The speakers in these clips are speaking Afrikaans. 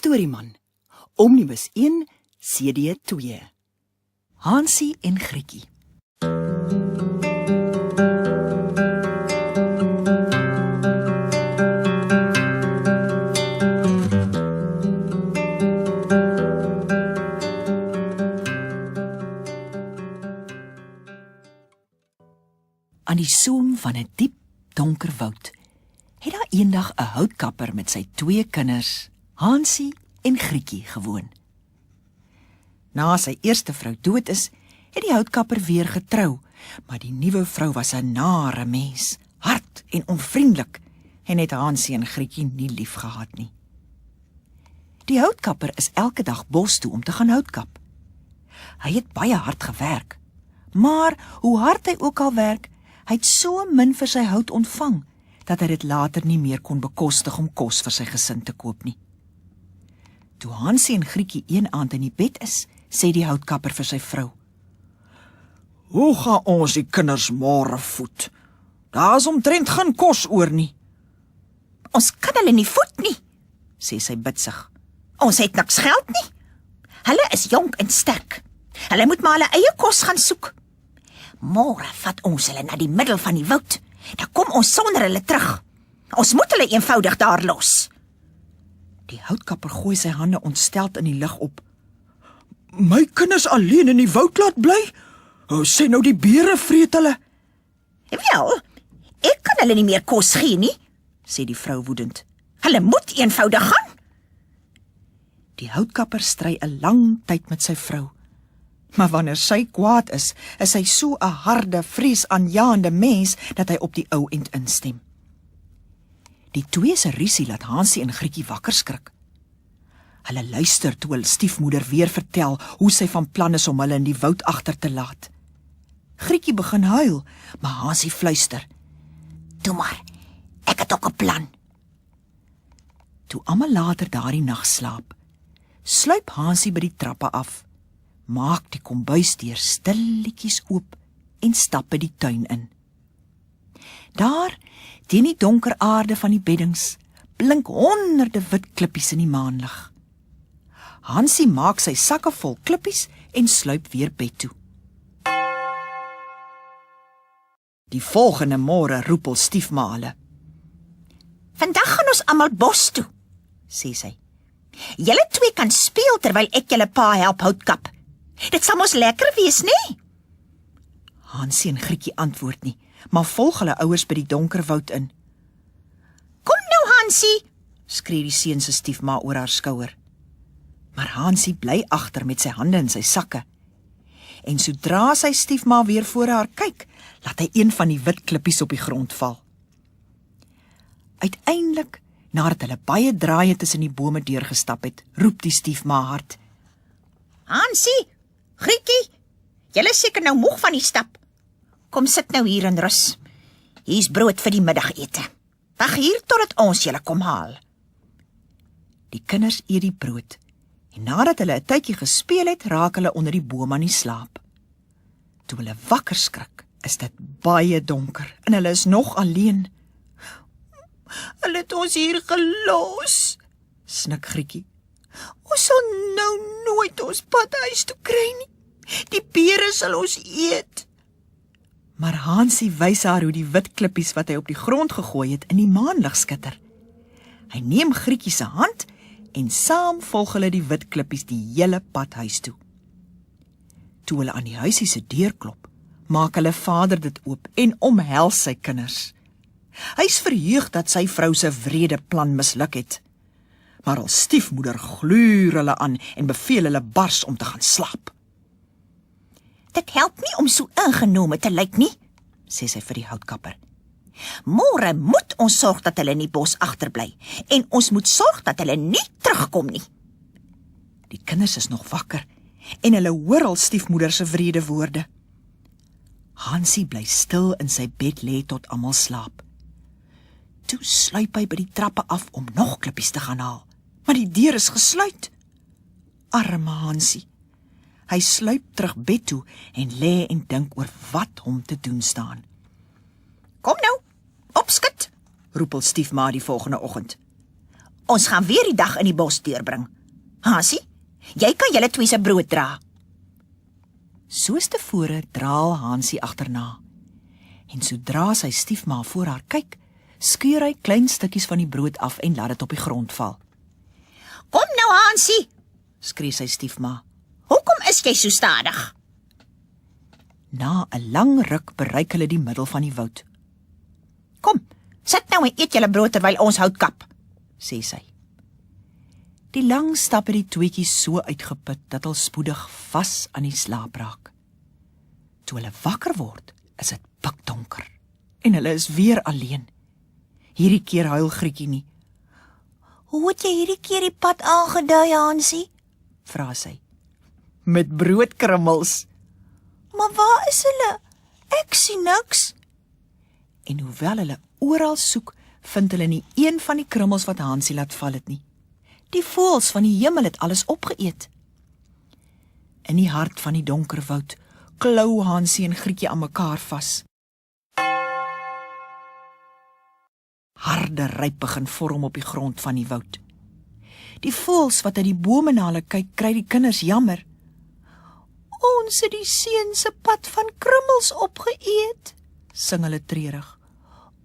Storieman, Omnibus 1, CD 2. Hansie en Grietjie. Aan die soem van 'n diep, donker woud het daar eendag 'n houtkapper met sy 2 kinders, Hansie en Grietjie, gewoon. Na sy eerste vrou dood is, het die houtkapper weer getrou, maar die nuwe vrou was 'n nare mens, hard en onvriendelik, en het Hansie en Grietjie nie lief gehad nie. Die houtkapper is elke dag bos toe om te gaan houtkap. Hy het baie hard gewerk, maar hoe hard hy ook al werk, hy het so min vir sy hout ontvang, dat hy dit later nie meer kon bekostig om kos vir sy gesin te koop nie. Toe Hansie en Grietjie een aand in die bed is, sê die houtkapper vir sy vrou: "Hoe gaan ons die kinders môre voed? Daar is omtrent geen kos oor nie." "Ons kan hulle nie voed nie," sê sy bitsig. "Ons het niks geld nie. Hulle is jonk en sterk. Hulle moet maar hulle eie kos gaan soek. Môre vat ons hulle na die middel van die woud. Dan kom ons sonder hulle terug. Ons moet hulle eenvoudig daar los." Die houtkapper gooi sy hande ontsteld in die lug op. "My kinders alleen in die woud laat bly? Sê nou die beere vreet hulle." "Wel, ek kan hulle nie meer kos gee nie," sê die vrou woedend. "Hulle moet eenvoudig gaan." Die houtkapper stry 'n lang tyd met sy vrou. Maar wanneer sy kwaad is hy so 'n harde, vreesaanjaende mens, dat hy op die ou end instem. Die twee se rusie laat Hansie en Grietjie wakker skrik. Hulle luister toe hul stiefmoeder weer vertel hoe sy van plan is om hulle in die woud agter te laat. Grietjie begin huil, maar Hansie fluister: "Toe maar, ek het ook 'n plan." Toe almal later daardie nag slaap, sluip Hansie by die trappe af, maak die kombuisdeur stilletjies oop en stap by die tuin in. Daar, teen die donker aarde van die beddings, blink honderde wit klippies in die maanlig. Hansie maak sy sakke vol klippies en sluip weer bed toe. Die volgende môre roep hul stiefma hulle. "Vandag gaan ons almal bos toe," sê sy. "Julle twee kan speel terwyl ek julle pa help houtkap. Dit sal mos lekker wees, nee?" Hansie en Grietjie antwoord nie, maar volg hulle ouers by die donker woud in. "Kom nou, Hansie," skree die seun se stiefma oor haar skouer. Maar Hansie bly agter met sy hande in sy sakke. En sodra sy stiefma weer voor haar kyk, laat hy een van die wit klippies op die grond val. Uiteindelik, nadat hulle baie draaie tussen die bome deurgestap het, roep die stiefma hard: "Hansie, Grietjie, julle is seker nou moeg van die stap. Kom sit nou hier en rus. Hier's brood vir die middagete. Wag hier totdat ons julle kom haal." Die kinders eet die brood, en nadat hulle 'n tydjie gespeel het, raak hulle onder die boom aan die slaap. Toe hulle wakker skrik, is dit baie donker en hulle is nog alleen. "Hulle het ons hier gelos," snik Grietjie. "Ons sal nou nooit ons pad huis toe kry nie. Die beere sal ons eet." Maar Hansie wys haar hoe die wit klippies wat hy op die grond gegooi het in die maanlig skitter. Hy neem Grietjie se hand en saam volg hulle die wit klippies die hele pad huis toe. Toe hulle aan die huisie se deur klop, maak hulle vader dit oop en omhels sy kinders. Hy's verheug dat sy vrou se wrede plan misluk het. Maar hul stiefmoeder gluur hulle aan en beveel hulle bars om te gaan slaap. "Dit help nie om so ingenome te lyk nie," sê sy vir die houtkapper. "Môre moet ons sorg dat hulle in die bos agterbly en ons moet sorg dat hulle nie terugkom nie." Die kinders is nog wakker en hulle hoor hul stiefmoeder se wrede woorde. Hansie bly stil in sy bed lê tot almal slaap. Toe sluip hy by die trappe af om nog klippies te gaan haal, maar die deur is gesluit. Arme Hansie. Hy sluip terug bed toe en lê en dink oor wat hom te doen staan. "Kom nou, opskit," roep hul stiefma die volgende oggend. Ons gaan weer die dag in die bos deurbring. Hansie, jy kan julle twee se brood dra. Soos tevore draal Hansie agterna. En sodra sy stiefma voor haar kyk, skeur hy klein stukkies van die brood af en laat dit op die grond val. Kom nou, Hansie, Skree sy stiefma. hoekom is jy so stadig? Na 'n lang ruk bereik hulle die middel van die woud, Kom, sit nou en eet julle brood terwyl ons hout kap. sê sy. Die lang stap het die tweetjies so uitgeput dat hulle spoedig vas aan die slaap raak. Toe hulle wakker word, is dit pikdonker en hulle is weer alleen. Hierdie keer huil Grietjie nie. Hoe het jy hierdie keer die pad aangedui, Hansie? Vra sy. Met broodkrummels. Maar waar is hulle? Ek sien niks. En hoewel hulle oral soek, vind hulle nie een van die krummels wat Hansie laat val het nie. Die voëls van die hemel het alles opgeëet. In die hart van die donker woud klou Hansie en Grietjie aan mekaar vas. Harde ryp begin vorm op die grond van die woud. Die voëls wat uit die bome na hulle kyk, kry die kinders jammer. Ons het die seun se pad van krummels opgeëet, sing hulle treurig.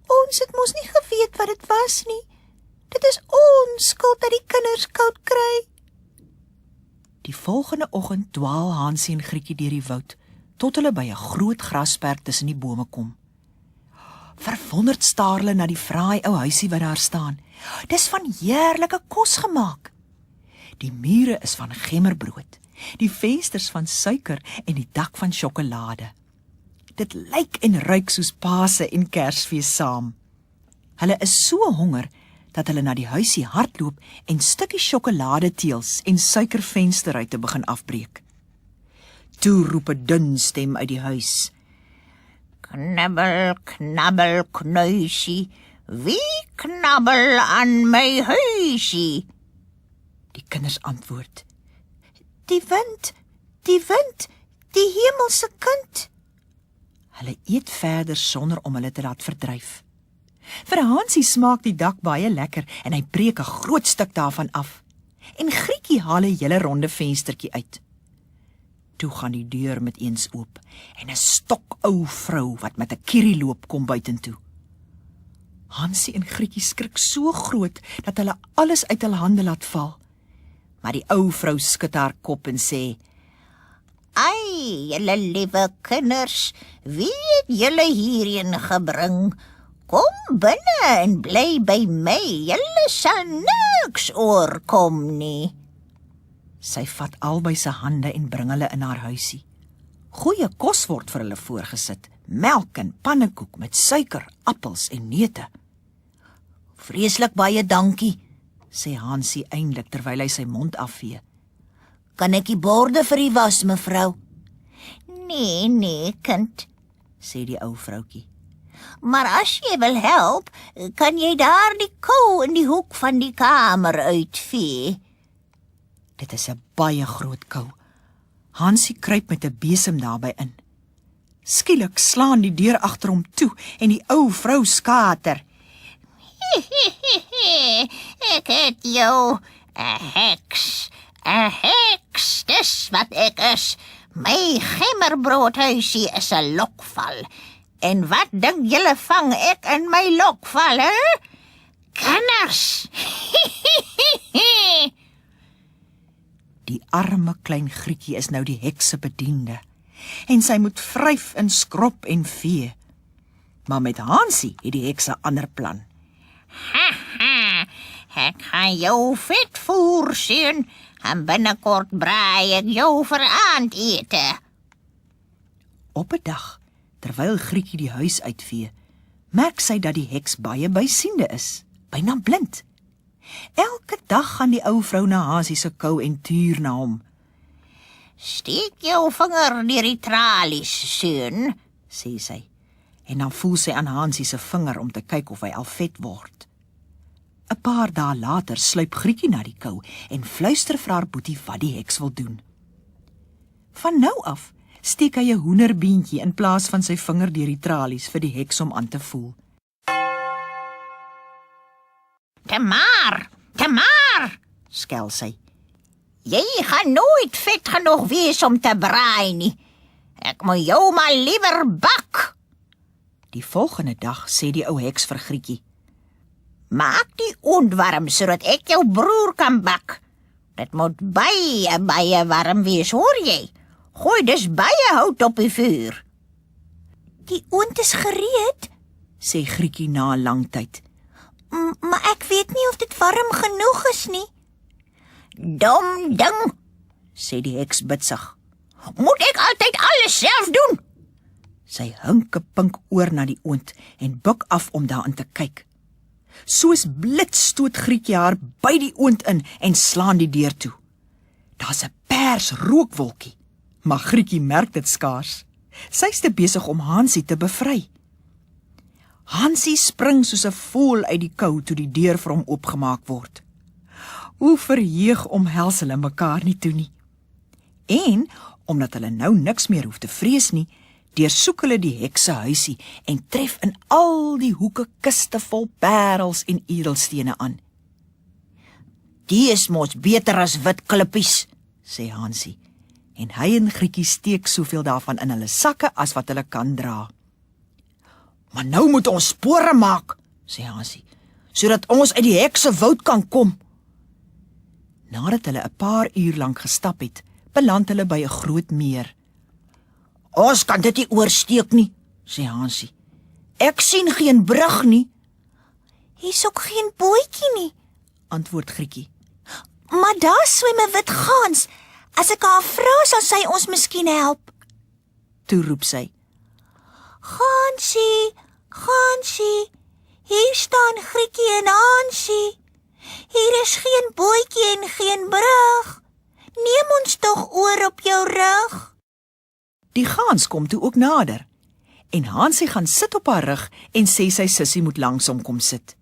Ons het mos nie geweet wat dit was nie. Dit is ons skuld dat die kinders koud kry. Die volgende oggend dwaal Hansie en Grietjie deur die woud, tot hulle by 'n groot grasperk tussen die bome kom. Verwonderd staar hulle na die fraai ou huisie wat daar staan. Dis van heerlike kos gemaak. Die mure is van gemmerbrood, die vensters van suiker en die dak van sjokolade. Dit lyk en ruik soos Paase en Kersfees saam. Hulle is so honger dat hulle na die huisie hardloop en stukkie sjokoladeteels en suikervensterruite begin afbreek. Toe roep 'n dun stem uit die huis. Knabbel, knabbel, knuisie, wie knabbel aan my huisie? Die kinders antwoord. Die wind, die hemelse kind. Hulle eet verder sonder om hulle te laat verdryf. Vir Hansie smaak die dak baie lekker en hy breek 'n groot stuk daarvan af. En Grietjie haal 'n hele ronde venstertjie uit. Toe gaan die deur met eens oop en 'n stokou vrou wat met 'n kierie loop kom buitentoe. Hansie en Grietjie skrik so groot dat hulle alles uit hul hande laat val. Maar die ou vrou skud haar kop en sê: Ai, julle liewe kinders, wie het julle hierheen gebring? Kom binne en bly by my, julle sal niks oorkom nie. Sy vat albei se hande en bring hulle in haar huisie. Goeie kos word vir hulle voorgesit, melk en pannekoek met suiker, appels en neute. Vreeslik baie dankie, sê Hansie eindelik terwyl hy sy mond afvee. Kan ek die borde vir u was, mevrou? Nee, kind, sê die ou vroutjie. Maar as jy wil help, kan jy daar die kou in die hoek van die kamer uitvee. Dit is 'n baie groot kou. Hansie kruip met 'n besem daarby in. Skielik slaan die deur agter hom toe en die ou vrou skater. Ek het jou 'n heks, dis wat ek is. My gemmerbroodhuisie is 'n lokval. En wat dink julle vang ek in my lokval, hè? Kinders! Die arme klein Grietjie is nou die heks se bediende en sy moet vryf en skrob en vee. Maar met Hansie het die heks 'n ander plan. Ek gaan jou vet voer sien en binnekort braai ek jou vir aandete. Op 'n dag, terwyl Grietjie die huis uitvee, merk sy dat die heks baie bysiende is, byna blind. Elke dag gaan die ou vrou na Hansie se kou en tuur na hom. Steek jou vinger deur die tralies, seun, sê sy, en dan voel sy aan Hansie se vinger om te kyk of hy al vet word. 'n Paar dae later sluip Grietjie na die kou en fluister vir haar boetie wat die heks wil doen. Van nou af steek hy 'n hoenderbeentjie in plaas van sy vinger deur die tralies vir die heks om aan te voel. Maar, Tamar, skel sy. Jy gaan nooit vet genoeg wees om te braai nie. Ek moet jou maar liewer bak. Die volgende dag sê die ou heks vir Grietjie: Maak die oond warm, sodat ek jou broer kan bak. Dit moet baie warm wees, hoor jy? Gooi dus baie hout op die vuur. Die oond is gereed, sê Grietjie na 'n lang tyd. Maar ek weet nie of dit warm genoeg is nie. Dom ding, sê die heks bitsig. Moet ek altyd alles self doen? Sy hinke pink oor na die oond en buik af om daarin te kyk. Soos blits stoot Grietjie haar by die oond in en slaan die deur toe. Daar's 'n pers rookwolkie, maar Grietjie merk dit skaars. Sy's te besig om Hansie te bevry. Hansie spring soos 'n voël uit die kou toe die deur vir hom oopgemaak word. Hoe verheug omhels hulle mekaar nie toe nie. En, omdat hulle nou niks meer hoef te vrees nie, deursoek hulle die heks se huisie en tref in al die hoeke kiste vol parels en edelstene aan. Die is mos beter as wit klippies, sê Hansie, en hy en Grietjie steek soveel daarvan in hulle sakke as wat hulle kan dra. Maar nou moet ons spore maak, sê Hansie, sodat ons uit die heks se woud kan kom. Nadat hulle 'n paar uur lank gestap het, beland hulle by 'n groot meer. Ons kan dit nie oorsteek nie, sê Hansie. Ek sien geen brug nie. Hier's ook geen bootjie nie, antwoord Grietjie. Maar daar swem 'n wit gans. As ek haar vra, sal sy ons miskien help. Toe roep sy: Gansie, Gansie, hier staan Grietjie en Hansie. Hier is geen bootjie en geen brug. Neem ons tog oor op jou rug. Die gans kom toe ook nader, en Hansie gaan sit op haar rug en sê sy sussie moet langs hom kom sit.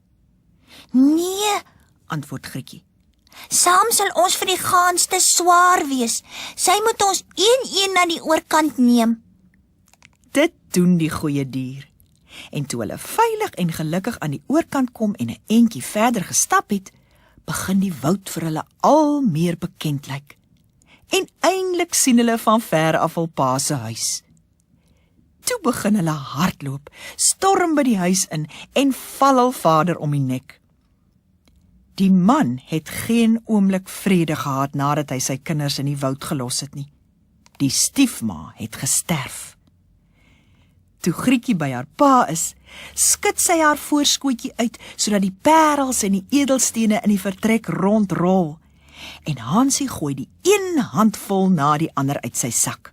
Nee, antwoord Grietjie. Saam sal ons vir die gans te swaar wees. Sy moet ons een na die oorkant neem. Dit doen die goeie dier. En toe hulle veilig en gelukkig aan die oorkant kom en 'n entjie verder gestap het, begin die woud vir hulle al meer bekend lyk. En eindelik sien hulle van ver af al pa se huis. Toe begin hulle hardloop, storm by die huis in en val al vader om die nek. Die man het geen oomblik vrede gehad nadat hy sy kinders in die woud gelos het nie. Die stiefma het gesterf. Toe Grietjie by haar pa is, skud sy haar voorskootjie uit, sodat die parels en die edelstene in die vertrek rondrol. En Hansie gooi die een handvol na die ander uit sy sak.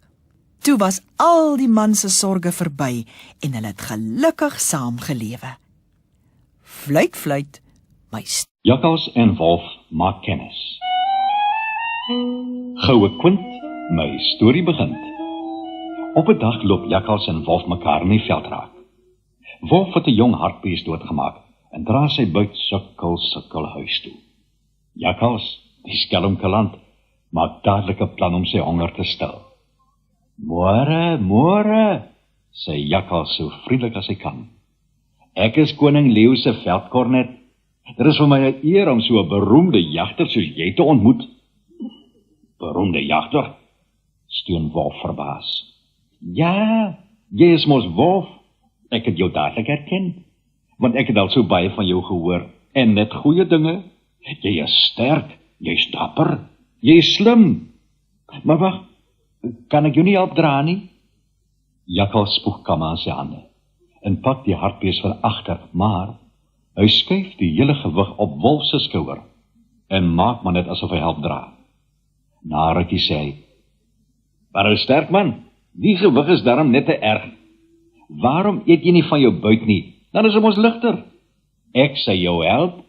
Toe was al die man se sorge verby en hulle het gelukkig saam gelewe. Fluit, fluit, my Jakkals en wolf maak kennis. Goue Quint, my storie begin. Op 'n dag loop Jakkals en wolf mekaar in die veld raak. Wolf het 'n jong hartbees doodgemaak en dra sy buit sukkel huis toe. Jakkals, die skelmkaland, maak dadelik 'n plan om sy honger te stil. Môre, sê Jakkals so vriendelik as hy kan. Ek is koning leeu se veldkornet. Dit is vir my 'n eer om so 'n beroemde jagter soos jy te ontmoet. Beroemde jagter? Steun wolf verbaas. Ja, jy is mos wolf. Ek het jou dadelik herken, want ek het al so baie van jou gehoor, en net goeie dinge. Jy is sterk, jy is dapper, jy is slim. Maar wag, kan ek jou nie help dra nie? Jakkals spoeg kam aan sy hande, en pak die hartbees van agter, maar hy skuif die hele gewig op wolf se skouer, en maak maar net asof hy help dra. Na rukkie sê hy: "Maar sterk man, die gewig is daarom net te erg. Waarom eet jy nie van jou buit nie? Dan is ons ligter. Ek sê jou help."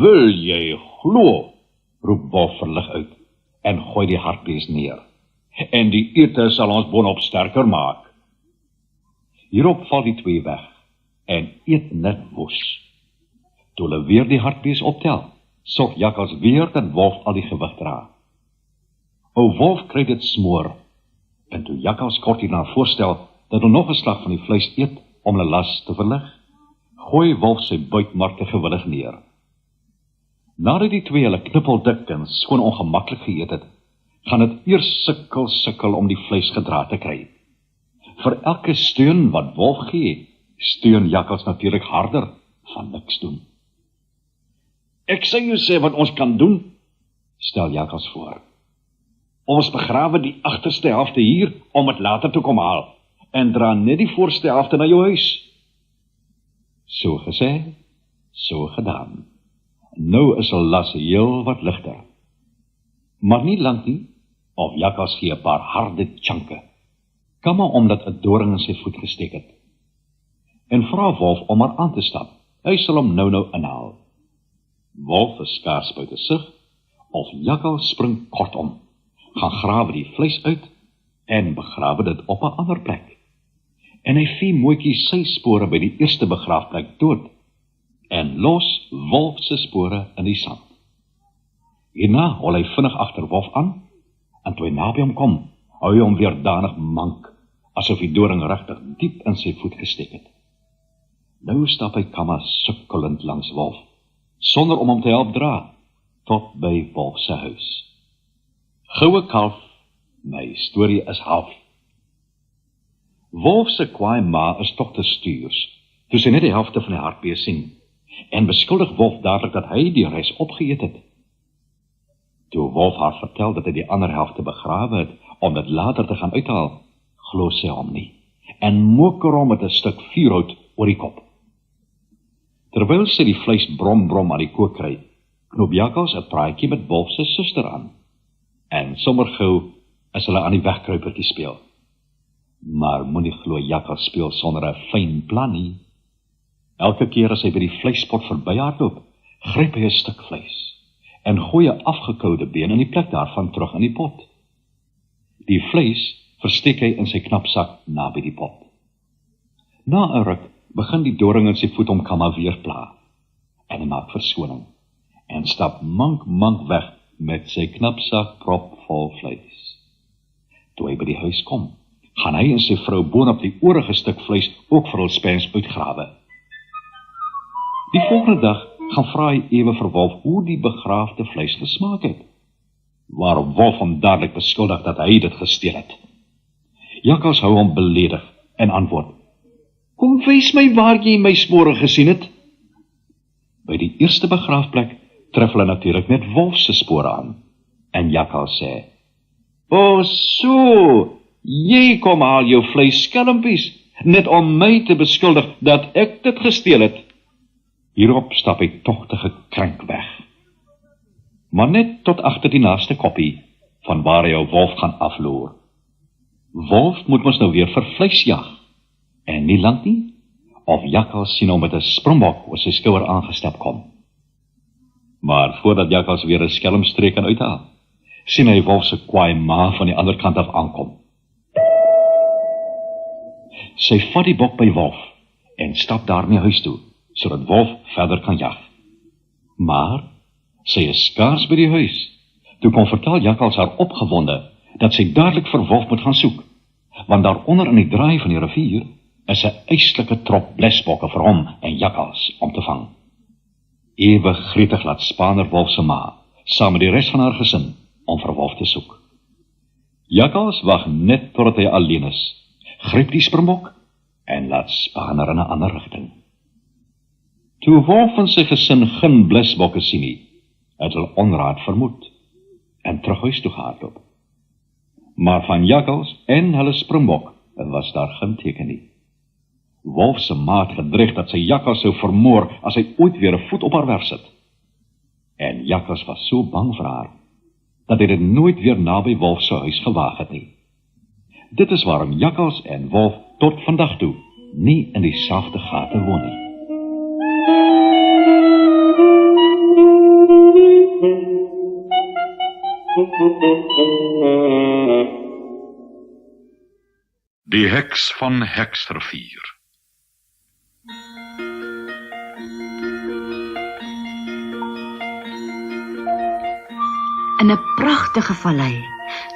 "Wil jy glo?" roep wolf verlig uit, en gooi die hartbees neer. "En die ete sal ons boonop sterker maak." Hierop val die twee weg, en eet net woes. Toe hulle weer die hartbees optel, sorg Jakkals weer dat wolf al die gewig dra. O wolf kry dit smoor, en toe Jakkals kort hierna voorstel dat hy nog 'n slag van die vleis eet om hulle las te verlig, gooi Wolf sy buitmark te gewillig neer. Nadat die twee hulle knippeldik en skoon ongemaklik geëet het, gaan dit eers sukkel om die vleis gedra te kry. Vir elke steun wat Wolf gee, steun Jakkals natuurlik harder van niks doen. Ek sê jou sê wat ons kan doen, stel Jakkals voor. Ons begrawe die agterste helfte hier om het later te kom haal en dra net die voorste helfte na jou huis. So gesê, so gedaan. Nou is 'n las heel wat ligter. Maar nie lank nie, of Jakkals gee 'n paar harde tjanke. Kan maar omdat 'n doring in sy voet gesteek het. En vra Wolf om maar aan te stap. Hy sal hom nou inhaal. Wolf is skaars buite sig, of Jakkals spring kortom, gaan grawe die vleis uit en begrawe dit op 'n ander plek. En hy vee mooitjie sy spore by die eerste begraafplek dood en los Wolf se spore in die sand. Hierna hol hy vinnig agter Wolf aan en toe hy naby hom kom, hou hy hom weer danig mank, asof die doring regtig diep in sy voet gesteek het. Nou stap hy kamma sukkelend langs Wolf, sonder om hom te help dra, tot by Wolf se huis. Goue kalf, my storie is half. Wolf se kwaai ma is tog te stuurs, toe sy net die helfte van die hartbees sien, en beskuldig Wolf dadelik dat hy die res opgeëet het. Toe Wolf haar vertel dat hy die ander helfte begrawe het, om dit later te gaan uithaal, glo sy hom nie, en moker hom met 'n stuk vuurhout oor die kop. Terwyl sy die vleis brom aan die kook kry, knoop Jakkals 'n praatjie met Wolf se suster aan, en sommer gou is hulle aan die wegkruipertjie speel. Maar moenie glo Jakkals speel sonder 'n fyn plan nie. Elke keer as hy by die vleispot verbyhardloop, gryp hy 'n stuk vleis en gooi 'n afgekoude been in die plek daarvan terug in die pot. Die vleis versteek hy in sy knapsak naby die pot. Na 'n ruk begin die doring in sy voet hom kamma weer pla, en hy maak verskoning en stap mank weg met sy knapsak propvol vleis. Toe hy by die huis kom, gaan hy en sy vrou boonop die oorige stuk vleis ook vir hul spens uitgrawe. Die volgende dag gaan vra hy ewe vir Wolf hoe die begraafde vleis gesmaak het, waarop Wolf hom dadelik beskuldig dat hy dit gesteel het. Jakkals hou hom beledig en antwoord: "Kom wys my waar jy my spore gesien het." By die eerste begraafplek tref hulle natuurlik net Wolf se spore aan, en Jakkals sê: "O so, jy kom haal jou vleisskelmpies, net om my te beskuldig dat ek dit gesteel het." Hierop stap hy tog te gekrenk weg. Maar net tot agter die naaste koppie, van waar hy Wolf gaan afloer. Wolf moet mos nou weer vir vleis jag, en nie lank nie, of Jakkals sien hom met 'n springbok oor sy skouer aangestap kom. Maar voordat Jakkals weer 'n skelmstreek kan uithaal, sien hy Wolf se kwaai ma van die ander kant af aankom. Sy vat die bok by Wolf en stap daarmee huis toe, sodat Wolf verder kan jag. Maar sy is skaars by die huis. Toe kom vertel Jakkals haar opgewonde dat sy dadelik vir Wolf moet gaan soek, want daaronder in die draai van die rivier is 'n yslike trop blesbokke vir hom en Jakkals om te vang. Ewig gretig laat Spaner Wolf se ma, saam met die res van haar gesin, om vir Wolf te soek. Jakkals wag net totdat hy alleen is, gryp die springbok en laat Spaner in 'n ander rigting. Toe Wolf en sy gesin geen blesbokke sien nie, het hulle onraad vermoed en terug huis toe gehardloop. Maar van Jakkals en hulle springbok was daar geen teken nie. Wolf se ma het gedreig dat sy Jakkals sou vermoor as hy ooit weer 'n voet op haar werf sit. En Jakkals was so bang vir haar, dat hy dit nooit weer naby Wolf se huis gewaag het nie. Dit is waarom Jakkals en Wolf tot vandag toe nie in dieselfde gate woon nie. Die heks van Heksrivier. In 'n pragtige vallei,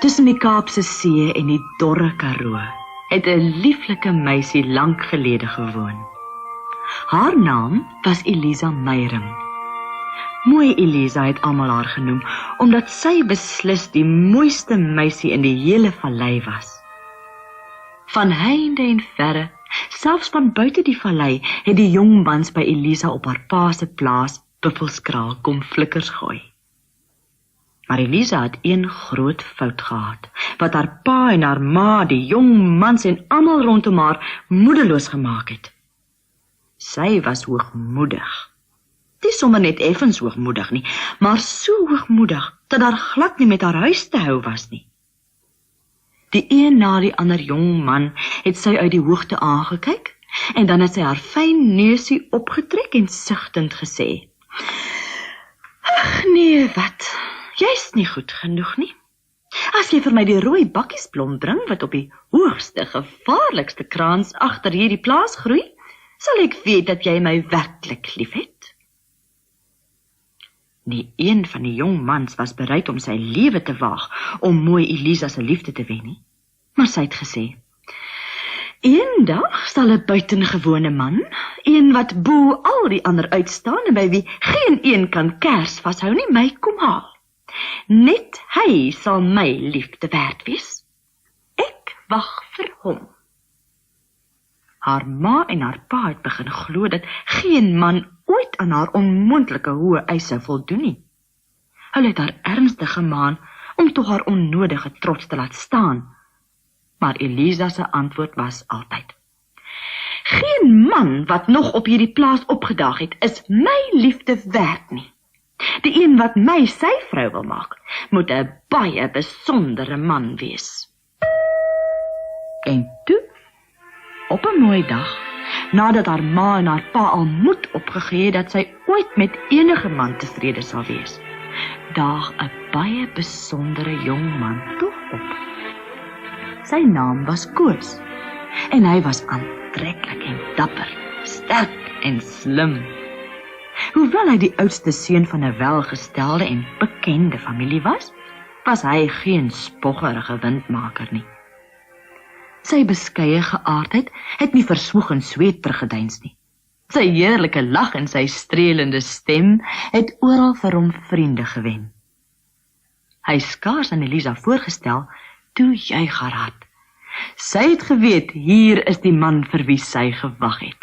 tussen die Kaapse See en die dorre Karoo, het 'n lieflike meisie lank gelede gewoon. Haar naam was Elisa Meyring. Mooi Elisa het almal haar genoem, omdat sy beslis die mooiste meisie in die hele vallei was. Van heinde en verre, selfs van buite die vallei, het die jong mans by Elisa op haar pa se plaas Buffelskraal kom flikkers gooi. Maar Elisa het een groot fout gehad, wat haar pa en haar ma, die jong mans en almal rondom haar moedeloos gemaak het. Sy was hoogmoedig. Nie sommer net effens hoogmoedig nie, maar so hoogmoedig, dat daar glad nie met haar huis te hou was nie. Die een na die ander jong man het sy uit die hoogte aangekyk, en dan het sy haar fyn neusie opgetrek en sugtend gesê, "Ag nee, wat, jy's nie goed genoeg nie. As jy vir my die rooi bakkiesblom bring, wat op die hoogste, gevaarlikste kraans agter hierdie plaas groei, sal ek weet dat jy my werklik liefhet." Nie een van die jong mans was bereid om sy lewe te waag om mooi Elisa se liefde te wen nie. Maar sy het gesê, "Eendag sal 'n buitengewone man, een wat bo al die ander uitstaan en by wie geen een kan kers vashou nie, my kom haal. Net hy sal my liefde werd wees. Ek wag vir hom." Haar ma en haar pa het begin glo dat geen man ooit aan haar onmoontlike hoë eise voldoen nie. Hulle het haar ernstig gemaan om tog haar onnodige trots te laat staan. Maar Elisa se antwoord was altyd, "Geen man wat nog op hierdie plaas opgedaag het, is my liefde werd nie. Die een wat my sy vrou wil maak, moet 'n baie besondere man wees." En toe, op 'n mooi dag, nadat haar ma en haar pa al moed opgegee het dat sy ooit met enige man tevrede sal wees, daag 'n baie besondere jong man tog op. Sy naam was Koos, en hy was aantreklik en dapper, sterk en slim. Hoewel hy die oudste seun van 'n welgestelde en bekende familie was, was hy geen spoggerige windmaker nie. Sy beskeie geaardheid het nie versmoeg en sweet teruggedeins nie. Sy heerlike lag en sy strelende stem het oral vir hom vriende gewen. Hy skaars aan Elisa voorgestel, toe juig haar hart. Sy het geweet, hier is die man vir wie sy gewag het.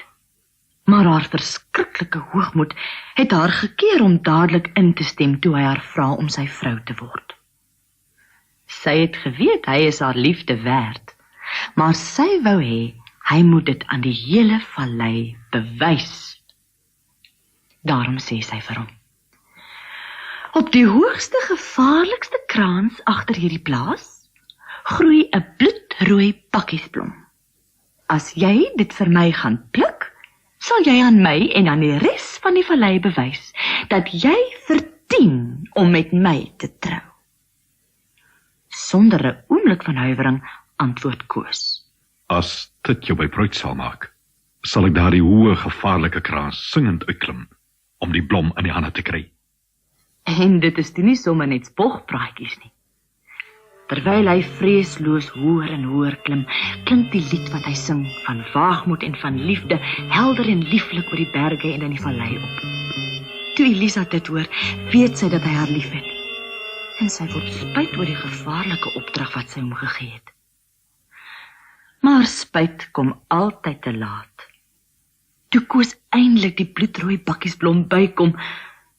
Maar haar verskriklike hoogmoed het haar gekeer om dadelik in te stem toe hy haar vra om sy vrou te word. Sy het geweet, hy is haar liefde werd, maar sy wou hê, hy moet dit aan die hele vallei bewys. Daarom sê sy vir hom, "Op die hoogste gevaarlikste kraans agter hierdie plaas, groei 'n bloedrooi bakkiesblom. As jy dit vir my gaan pluk, sal jy aan my en aan die res van die vallei bewys, dat jy verdien om met my te trou." Sonder 'n oomblik van huiwering antwoord Koos, As dit jou by bruid sal maak, sal ek daardie hoë gevaarlike kraans singend uitklim, om die blom in die hande te kry. En dit is toe nie sommer net spogpraatjies nie. Terwyl hy vreesloos hoër en hoër klim, klink die lied wat hy sing van waagmoed en van liefde helder en lieflik oor die berge en in die vallei op. Toe Elisa dit hoor, weet sy dat hy haar liefhet, en sy word spyt oor die gevaarlike opdrag wat sy hom gegee het. Maar spyt kom altyd te laat. Toe Koos eindelik die bloedrooi bakkiesblom bykom,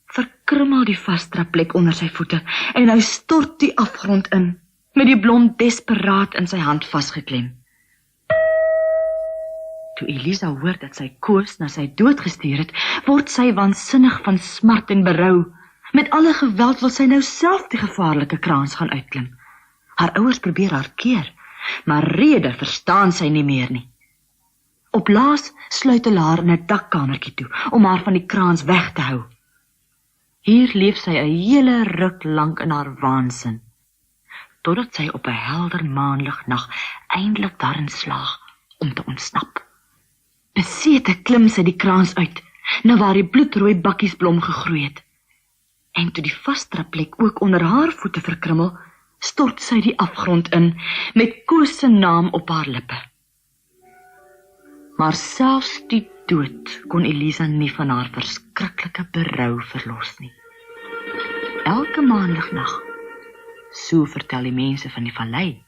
verkrummel die vasdraplek onder sy voete en hy stort die afgrond in, met die blom desperaat in sy hand vasgeklem. Toe Elisa hoor dat sy Koos na sy dood gestuur het, word sy waansinnig van smart en berou. Met alle geweld wil sy nou self die gevaarlike kraans gaan uitklim. Haar ouers probeer haar keer, maar rede verstaan sy nie meer nie. Op laas sluit hulle haar in 'n dakkamertjie toe, om haar van die kraans weg te hou. Hier leef sy 'n hele ruk lank in haar waansin, totdat sy op 'n helder maanlignag eindelik daarin slaag om te ontsnap. Besete klim sy die kraans uit, na waar die bloedrooi bakkiesblom gegroei het. En toe die vasdraplek ook onder haar voete verkrummel, stort sy die afgrond in, met Koos se naam op haar lippe. Maar selfs die dood kon Elisa nie van haar verskriklike berou verlos nie. Elke maandagnag, so vertel die mense van die vallei,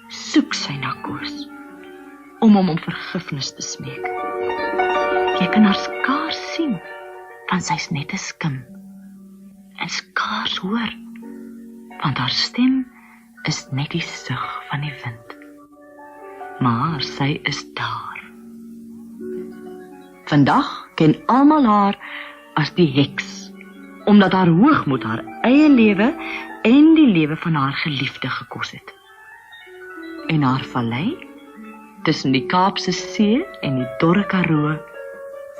soek sy na Koos, om hom om vergifnis te smeek. Jy kan haar skaars sien, want sy's net 'n skim, en skaars hoor, want haar stem is net die sug van die wind. Maar sy is daar. Vandag ken almal haar as die heks, omdat haar hoogmoed haar eie lewe en die lewe van haar geliefde gekos het. En haar vallei, tussen die Kaapse See en die dorre Karoo,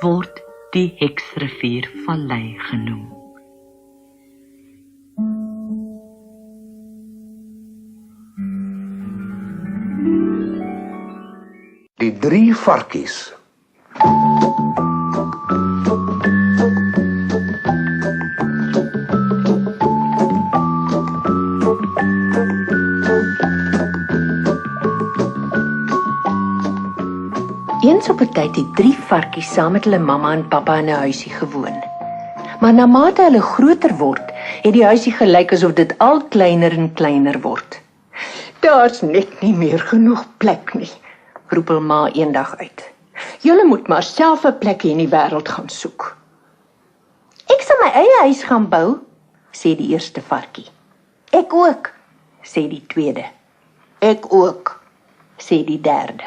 word die Heksrivier Vallei genoem. Die 3 varkies. Eens op 'n tyd het 3 varkies saam met hulle mamma en pappa in 'n huisie gewoon. Maar na mate hulle groter word, het die huisie gelyk asof dit al kleiner en kleiner word. "Daar's net nie meer genoeg plek nie," roep hul ma eendag uit. "Julle moet maar self 'n plek in die wêreld gaan soek." "Ek sal my eie huis gaan bou," sê die eerste varkie. "Ek ook," sê die tweede. "Ek ook," sê die derde.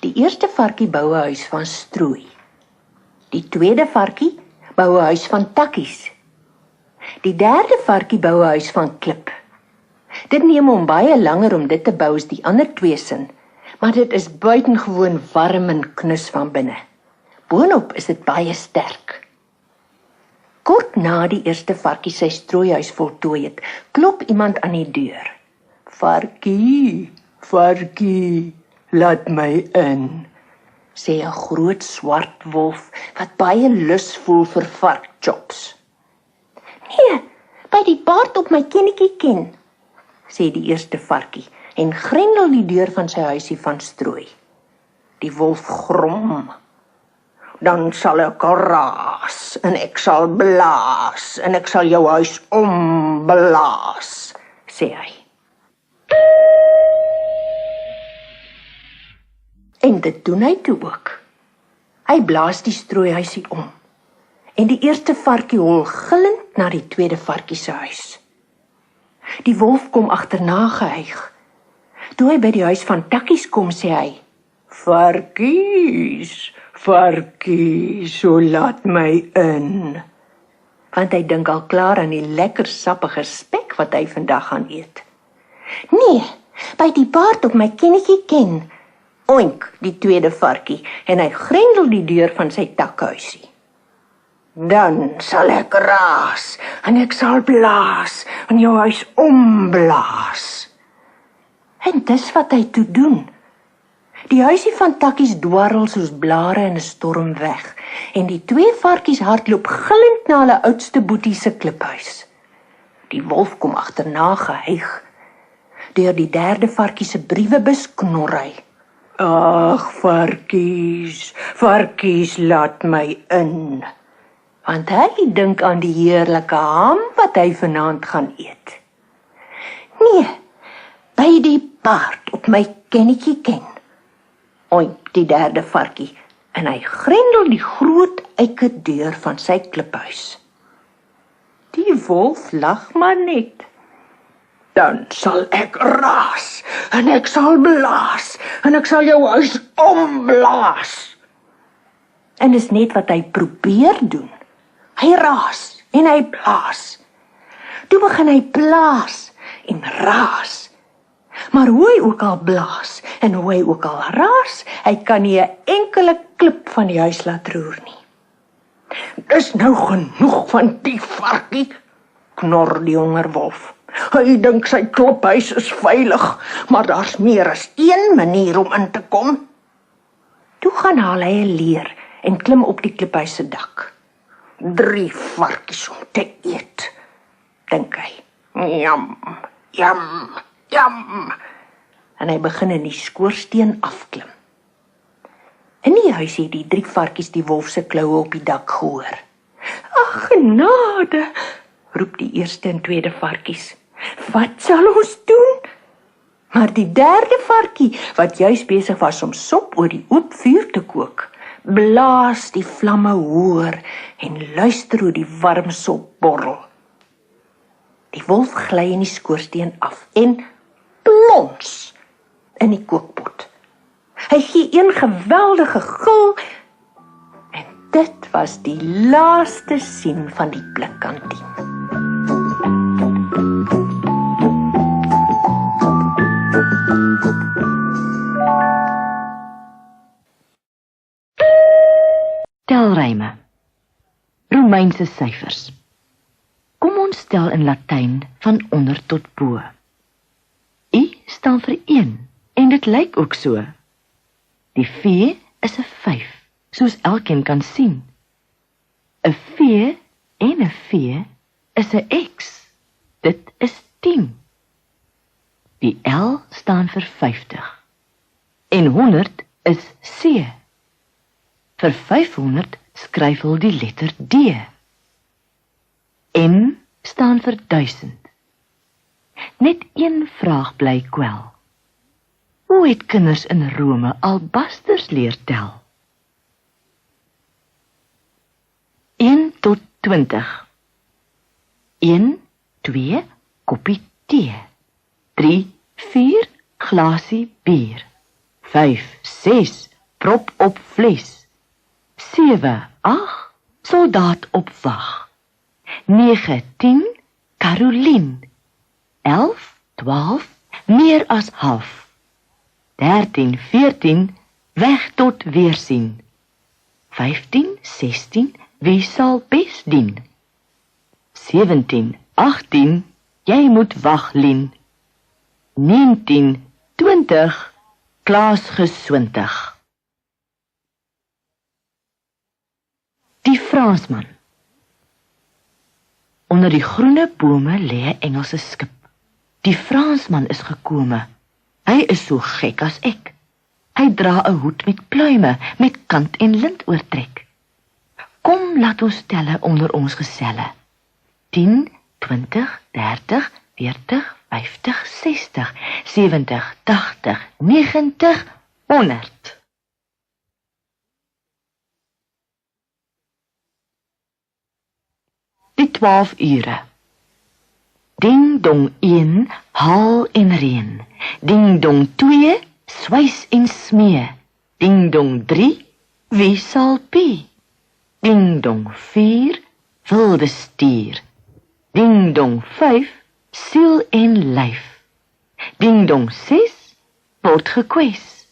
Die eerste varkie bou 'n huis van strooi. Die tweede varkie bou 'n huis van takkies. Die derde varkie bou 'n huis van klip. Dit neem hom baie langer om dit te bou as die ander 2 sin, maar dit is buitengewoon warm en knus van binne. Boonop is dit baie sterk. Kort na die eerste varkie sy strooihuis voltooi het, klop iemand aan die deur. "Varkie, varkie, laat my in," sê 'n groot swart wolf wat baie lus voel vir varkchops. "Nee, by die baard op my kennetjie ken," sê die eerste varkie en grendel die deur van sy huisie van strooi. Die wolf grom. "Dan sal ek raas en ek sal blaas en ek sal jou huis omblaas," sê hy. En dit doen hy toe ook. Hy blaas die strooihuisie om. En die eerste varkie hol gillend na die tweede varkie se huis. Die wolf kom agterna gehyg. Toe hy by die huis van takkies kom, sê hy: "Varkies, varkies, so laat my in." Want hy dink al klaar aan die lekker sappige spek wat hy vandag gaan eet. "Nee, by die baard op my kennetjie ken," oink die tweede varkie en hy grendel die deur van sy takhuisie. "Dan sal ek raas en ek sal blaas en jou huis omblaas." En dis wat hy toe doen. Die huisie van takkies dwarrel soos blare in 'n storm weg en die 2 varkies hardloop gillend na hulle oudste boetie se kliphuis. Die wolf kom agterna gehyg. Deur die derde varkie se briewebus knorr hy: "Ag, varkies, varkies, laat my in." Want hy dink aan die heerlike ham wat hy vanaand gaan eet. "Nee, by die baard op my kennetjie ken," oink die derde varkie en hy grendel die groot eike deur van sy kliphuis. Die wolf lag maar net. "Dan sal ek raas en ek sal blaas en ek sal jou huis omblaas." En dis net wat hy probeer doen. Hy raas en hy blaas. Toe begin hy blaas en raas. Maar hoe hy ook al blaas en hoe hy ook al raas, hy kan nie 'n enkele klip van die huis laat roer nie. "Dis nou genoeg van die varkie," knor die hongerwolf. "Hy dink sy kliphuis is veilig, maar daar's meer as een manier om in te kom." Toe gaan haal hy 'n leer en klim op die kliphuis se dak. 3 varkies om te eet, dink hy. Jam, jam, jam. En hy begin in die skoorsteen afklim. In die huis het die 3 varkies die wolf se kloue op die dak gehoor. Ag, genade, roep die eerste en tweede varkies. Wat sal ons doen? Maar die derde varkie, wat juis besig was om sop oor die oop vuur te kook, blaas die vlamme hoër en luister hoe die warm sop borrel. Die wolf gly in die skoorsteen af en plons in die kookpot. Hy gee een geweldige gil en dit was die laaste sien van die blikkantien. Telryme. Romeinse syfers. Kom ons tel in Latyn van onder tot bo. I staan vir 1 en dit lyk ook so. Die V is 'n 5, soos elkeen kan sien. 'n V en 'n V is 'n X. Dit is 10. Die L staan vir 50 en 100 is C. Vir 500 skryf hulle die letter D. M staan vir 1000. Net een vraag bly kwel. Hoe het kinders in Rome albasters leer tel? 1 tot 20. 1, 2, koppie thee. 3, 4, glasie bier. 5, 6, prop op vlees. 7, 8, soldaat op wag. 9, 10, Karolien. 11, 12, meer as half. 13, 14, weg tot weersien. 15, 16, wie sal bes dien? 17, 18, jy moet wag, Lien. 19, 20, Klaas geswintig. Die Fransman. Onder die groene bome lê 'n Engelse skip. Die Fransman is gekome. Hy is so gek as ek. Hy dra 'n hoed met pluime, met kant en lint oortrek. Kom, laat ons telle onder ons geselle. 10, 20, 30, 40, 50, 60, 70, 80, 90, 100. Die 12 ure. Ding dong 1, haal en reën. Ding dong 2, swys en smee. Ding dong 3, wie sal pie? Ding dong 4, wilde stier. Ding dong 5, siel en lyf. Ding dong 6, word gekwes.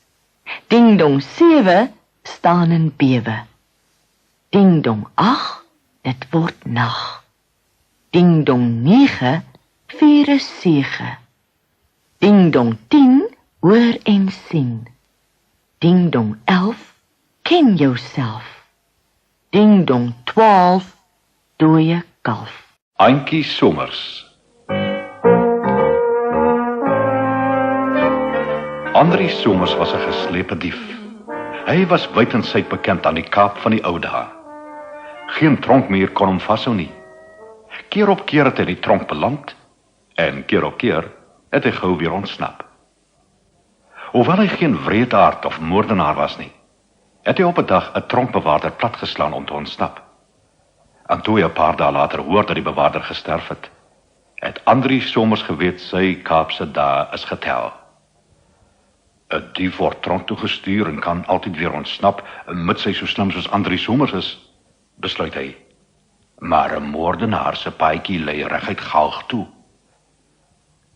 Ding dong 7, staan en bewe. Ding dong 8, dit word nag. Ding dong 9, vier 'n sege. Ding dong 10, hoor en sien. Ding dong 11, ken jouself. Ding dong 12, dooie kalf. Auntie Somers. Andrie Somers was 'n geslepe dief. Hy was buitensyd bekend aan die Kaap van die ou dae. Geen tronkmuur kon hom vashou nie. Keer op keer het hy in die tronk beland en keer op keer het hy gou weer ontsnap. Hoewel hy geen wreedaard of moordenaar was nie, het hy op 'n dag 'n tronkbewaarder platgeslaan om te ontsnap. En toe hy 'n paar dae later hoor dat die bewaarder gesterf het Andrie Somers geweet sy Kaapse dae is getel. 'n Dief word tronk toe gestuur en kan altyd weer ontsnap, mits hy so slim soos Andrie Somers is, besluit hy. Maar 'n moordenaar se paadjie lei reguit galg toe.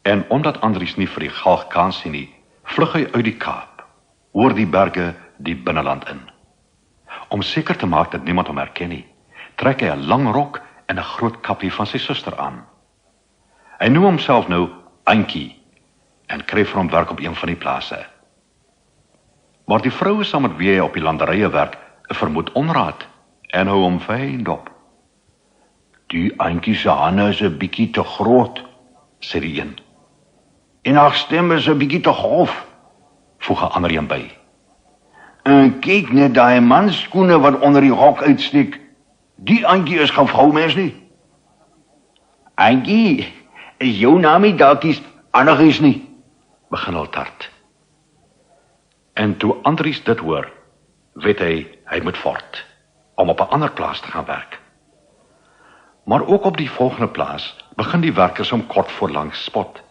En omdat Andries nie vir die galg kan sien nie, vlug hy uit die Kaap, oor die berge die binneland in. Om seker te maak dat niemand hom herken nie, trek hy 'n lang rok en 'n groot kappie van sy suster aan. Hy noem homself nou Auntie en kry vir hom werk op een van die plase. Maar die vroue saam met wie hy op die landerye werk, vermoed onraad en hou hom fyn dop. Die Auntie se hande is 'n bietjie te groot, sê die een. En haar stem is 'n bietjie te grof, voeg 'n ander een by. Kyk net daai manskoene wat onder die rok uitsteek. Die Antjie is geen vroumens nie. Antjie, is jou naam nie dalkies Annegies nie? Begin al tart. En toe Andries dit hoor, weet hy moet voort, om op 'n ander plaas te gaan werk. Maar ook op die volgende plaas begin die werkers om kort voor langs spot.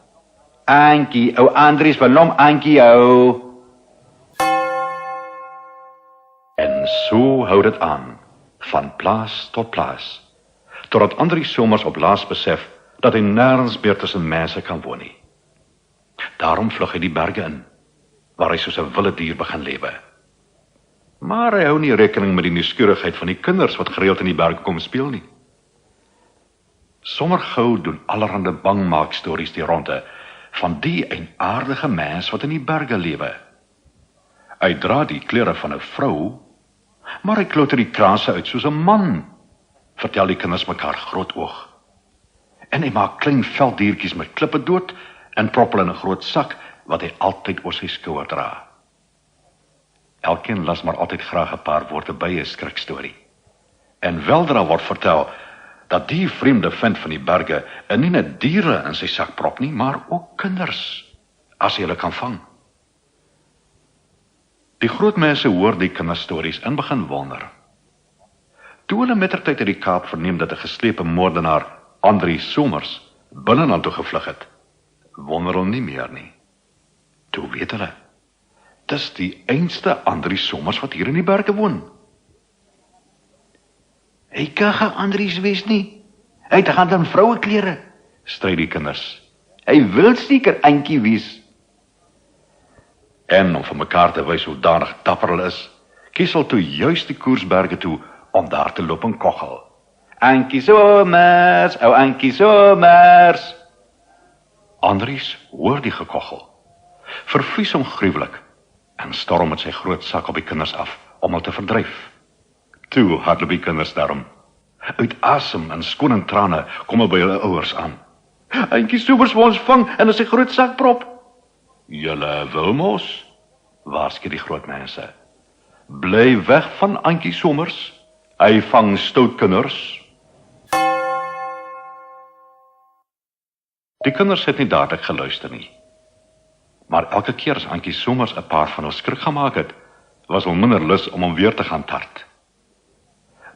Antjie, ou Andries wil hom Antjie hou. En so hou dit aan, van plaas tot plaas, totdat Andries somers op laas besef dat hy nêrens meer tussen mense kan woon nie. Daarom vlug hy die berge in, waar hy soos 'n wilde dier begin lewe. Maar hy hou nie rekening met die nuuskierigheid van die kinders wat gereeld in die berge kom speel nie. Sommer gou doen allerhande bangmaakstories die ronde van die eienaardige mens wat in die berge lewe. Hy dra die klere van 'n vrou, maar hy klouter die kraanse uit soos 'n man, vertel die kinders mekaar groot oog. En hy maak klein velddiertjies met klippe dood en prop hulle in 'n groot sak wat hy altyd oor sy skouer dra. Elkeen las maar altyd graag 'n paar woorde by 'n skrikstorie. En weldra word vertel dat die vreemde vent van die berge nie net diere in sy sak prop nie, maar ook kinders, as hy hulle kan vang. Die groot mense hoor die kinderstories en begin wonder. Toe hulle mettertyd uit die Kaap verneem dat 'n geslepe moordenaar, Andries Somers, binneland toe gevlug het, wonder hulle nie meer nie. Toe weet hulle, dis die einste Andries Somers wat hier in die berge woon. Hy kan geen Andries wees nie. Hy het gaan in vroueklere, Stry die kinders. Hy wil seker Antjie wees. En om vir mekaar te wys hoe danig dapper hulle is, kies hulle toe juist die Koersberge toe om daar te loop en koggel. Antjie Somers, ou Antjie Somers. Andries hoor die gekoggel, vervlies hom gruwelik en storm met sy groot sak op die kinders af om hulle te verdryf. Toe hardloop die kinders daarom. Uit asem en skoon en trane kom hulle by hulle ouers aan. Antjie Somers wil ons vang en in sy groot sak prop. Julle wil mos, waarsku die groot mense. Bly weg van Antjie Somers, hy vang stout kinders. Die kinders het nie dadelik geluister nie. Maar elke keer as Antjie Somers 'n paar van hulle skrik gemaak het, was hulle minder lus om hom weer te gaan tart.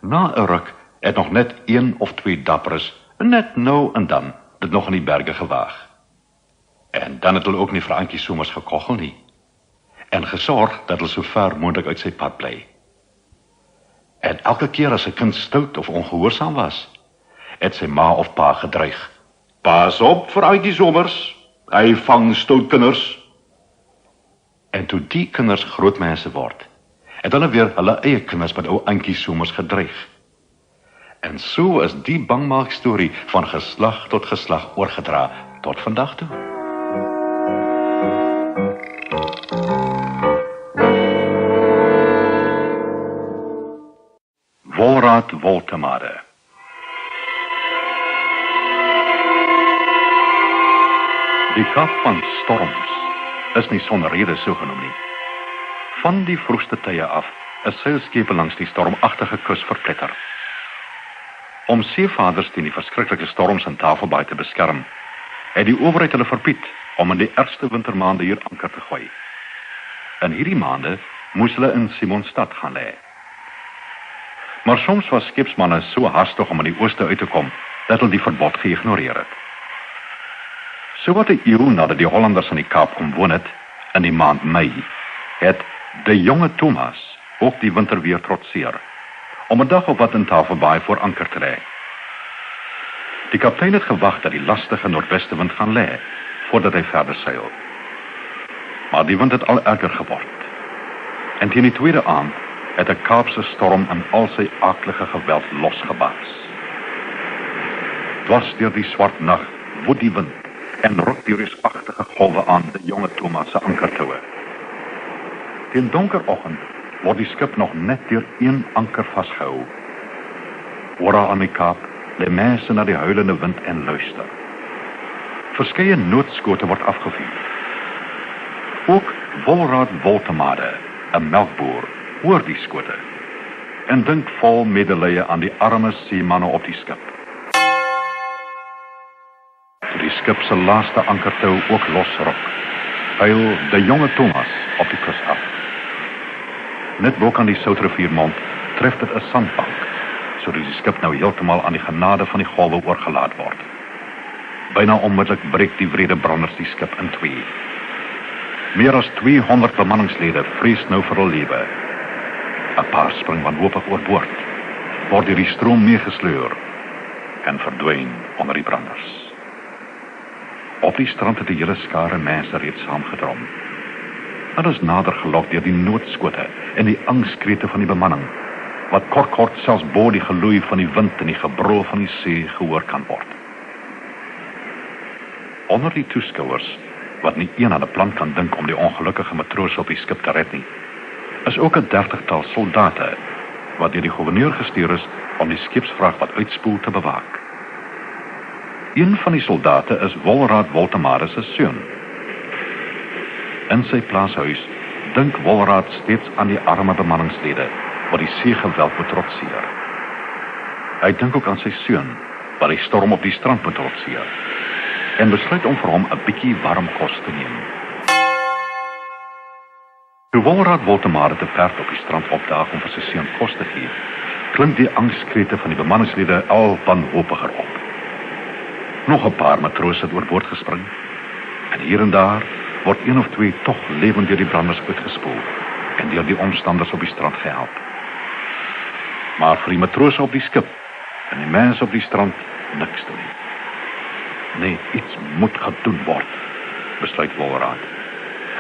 Na 'n ruk het nog net 1 of 2 dapperes, net nou en dan, dit nog in die berge gewaag. En dan het hulle ook nie vir Antjie Somers gekoggel nie, en gesorg dat hulle so ver moontlik uit sy pad bly. En elke keer as 'n kind stout of ongehoorsaam was, het sy ma of pa gedreig. Pas op vir Antjie Somers, hy vang stout kinders. En toe die kinders groot mense word, het hulle weer hulle eie kinders met ou Antjie Somers gedreig. En so is die bangmaakstorie van geslag tot geslag oorgedra tot vandag toe. Wolraad Woltemade. Die Kaap van storms is nie sonder rede so genoem nie. Van die vroegste tye af is seilskepe langs die stormagtige kus verpletter. Om seevaders teen die verskriklike storms in Tafelbaai te beskerm, het die owerheid hulle verbied om in die ergste wintermaande hier anker te gooi. In hierdie maande moes hulle in Simonstad gaan lê. Maar soms was skepsmanne so haastig om in die ooste uit te kom, dat hulle die verbod geïgnoreer het. So wat 'n eeu nadat die Hollanders in die Kaap kom woon het, in die maand Mei, het de jonge Thomas ook die winter weer trotseer, om 'n dag of wat in Tafelbaai voor anker te lê. Die kaptein het gewag dat die lastige noordwestewind gaan lê, voordat hy verder seil. Maar die wind het al erger geword. En teen die tweede aand het 'n Kaapse storm in al sy aaklige geweld losgebars. Dwars deur die swart nag woed die wind en ruk die reusagtige golwe aan die jonge Thomas se ankertoue. Teen donkeroggend word die skip nog net deur 1 anker vasgehou. Oral aan die Kaap lê mense na die huilende wind en luister. Verskeie noodskote word afgevuur. Ook Wolraad Woltemade 'n melkboer, hoor die skote en dink vol medelee aan die arme seemanne op die skip. Toe die skip se laaste ankertou ook losruk, pyl die jonge Thomas op die kus af. Net bo aan die Soutriviermond tref dit 'n sandbank, sodat die skip nou heeltemal aan die genade van die golwe oorgelaat word. Byna onmiddellik breek die wrede branders die skip in twee. Meer as 200 bemanningslede vrees nou vir hul lewe. 'n Paar spring wanhopig oorboord, word deur die stroom meegesleur en verdwyn onder die branders. Op die strand het die hele skare mense reeds saamgedrom. Hulle is nader gelok deur die noodskote en die angskrete van die bemanning, wat kort selfs bo die geloei van die wind en die gebrul van die see gehoor kan word. Onder die toeskouers, wat nie een aan 'n plan kan dink om die ongelukkige matroos op die skip te red nie, is ook 'n 30-tal soldate, wat deur die gouverneur gestuur is om die skipsvrag wat uitspoel te bewaak. Een van die soldate is Wolraad Woltemade se seun. In sy plaashuis dink Wolraad steeds aan die arme bemanningslede wat die seegeweld moet trotseer. Hy dink ook aan sy seun wat die storm op die strand moet trotseer en besluit om vir hom 'n bietjie warm kos te neem. Toe Wolraad Woltemade te perd op die strand opdaag om vir sy seun kos te gee, klink die angskrete van die bemanningslede al wanhopiger op. Nog 'n paar matrose het oorboord gespring en hier en daar word een of twee tog lewend deur die branders uitgespoel en deur die omstanders op die strand gehelp. Maar vir die matrose op die skip en die mense op die strand niks doen nie. Nee, iets moet gedoen word, besluit Wolraad.